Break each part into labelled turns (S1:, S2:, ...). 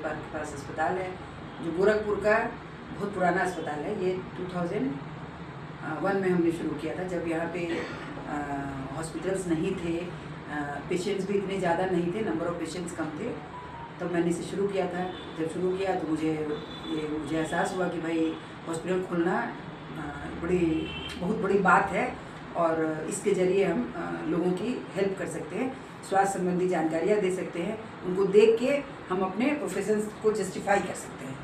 S1: Park के पास अस्पताल है, जो गोरखपुर का बहुत पुराना अस्पताल है। ये 2001 में हमने शुरू किया था, जब यहाँ पे हॉस्पिटल्स नहीं थे, पेशेंट्स भी इतने ज़्यादा नहीं थे, नंबर ऑफ़ पेशेंट्स कम थे। तब मैंने इसे शुरू किया था। जब शुरू किया तो मुझे एहसास हुआ कि भाई हॉस्पिटल खुलना बहुत बड़ी बात है और इसके ज़रिए हम लोगों की हेल्प कर सकते हैं, स्वास्थ्य संबंधी जानकारियाँ दे सकते हैं, उनको देख के हम अपने प्रोफेशन को जस्टिफाई कर सकते हैं।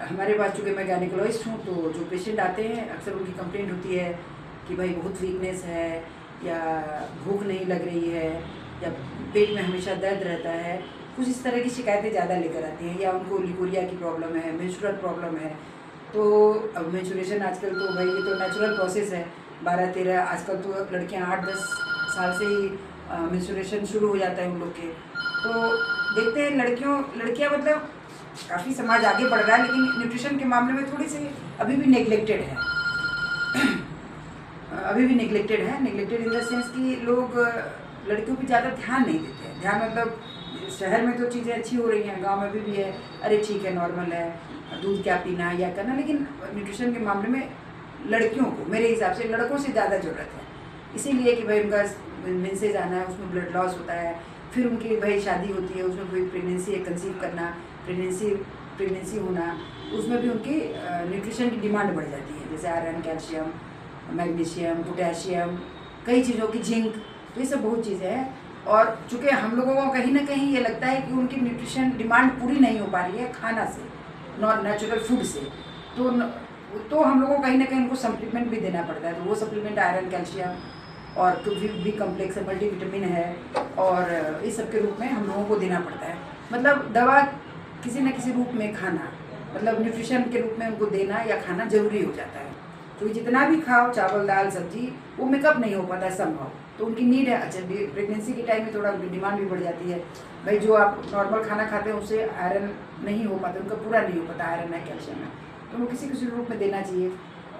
S1: हमारे पास चूँकि मैं गायनेकोलॉजिस्ट हूँ, तो जो पेशेंट आते हैं अक्सर उनकी कंप्लेंट होती है कि भाई बहुत वीकनेस है, या भूख नहीं लग रही है, या पेट में हमेशा दर्द रहता है, कुछ इस तरह की शिकायतें ज़्यादा लेकर आती हैं, या उनको लिकोरिया की प्रॉब्लम है, मेंस्ट्रुअल प्रॉब्लम है। तो अब मेंस्ट्रुएशन आजकल तो भाई ये तो नेचुरल प्रोसेस है, 12-13 आजकल तो लड़कियां 8-10 साल से ही मेंस्ट्रुएशन शुरू हो जाता है उन लोग के। तो देखते हैं लड़कियां मतलब काफ़ी समाज आगे बढ़ रहा है, लेकिन न्यूट्रिशन के मामले में थोड़ी सी अभी भी नेग्लेक्टेड है। नेग्लेक्टेड इन द सेंस कि लोग लड़कियों पर ज़्यादा ध्यान नहीं देते हैं। ध्यान मतलब शहर में तो चीज़ें अच्छी हो रही हैं, गांव में भी है, अरे ठीक है नॉर्मल है, दूध क्या पीना या करना, लेकिन न्यूट्रिशन के मामले में लड़कियों को मेरे हिसाब से लड़कों से ज़्यादा ज़रूरत है। इसीलिए कि भाई उनका मेंसेज आना है, उसमें ब्लड लॉस होता है, फिर उनकी भाई शादी होती है, उसमें कोई प्रेगनेंसी कंसीव करना, प्रेगनेंसी होना, उसमें भी उनकी न्यूट्रिशन की डिमांड बढ़ जाती है, जैसे आयरन, कैल्शियम, मैग्नीशियम, पोटेशियम, कई चीज़ों की, जिंक, तो ये सब बहुत चीज़ें हैं। और चूँकि हम लोगों को कहीं ना कहीं ये लगता है कि उनकी न्यूट्रिशन डिमांड पूरी नहीं हो पा रही है खाना से, नेचुरल फूड से, तो हम लोगों को कहीं ना कहीं उनको सप्लीमेंट भी देना पड़ता है। तो वो सप्लीमेंट आयरन, कैल्शियम और बी कम्प्लेक्स है, मल्टीविटामिन है, और इस सब के रूप में हम लोगों को देना पड़ता है। मतलब दवा किसी न किसी रूप में खाना, मतलब न्यूट्रिशन के रूप में उनको देना या खाना ज़रूरी हो जाता है। तो जितना भी खाओ, चावल, दाल, सब्जी, वो मेकअप नहीं हो पाता है संभव, तो उनकी नीड है। अच्छा, प्रेगनेंसी के टाइम में थोड़ा उनकी डिमांड भी बढ़ जाती है, भाई जो आप नॉर्मल खाना खाते हैं उससे आयरन नहीं हो पाता, उनका पूरा नहीं हो पाता आयरन है, कैल्शियम है, तो वो किसी रूप में देना चाहिए।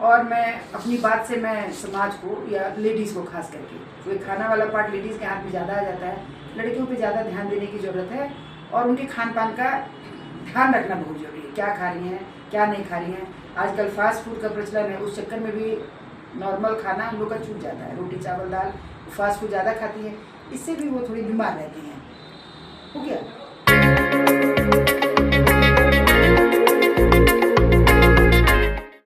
S1: और मैं अपनी बात से मैं समाज को या लेडीज़ को खास करके, तो खाना वाला पार्ट लेडीज़ के हाथ में ज़्यादा आ जाता है, लड़कियों पे ज़्यादा ध्यान देने की ज़रूरत है, और उनके खान पान का ध्यान रखना बहुत ज़रूरी है, क्या खा रही हैं, क्या नहीं खा रही हैं। आजकल फास्ट फूड का प्रचलन है, उस चक्कर में भी नॉर्मल खाना हम लोग का छूट जाता है, रोटी, चावल, दाल, फास्ट फूड ज़्यादा खाती है, इससे भी वो थोड़ी बीमार रहती हैं। हो गया।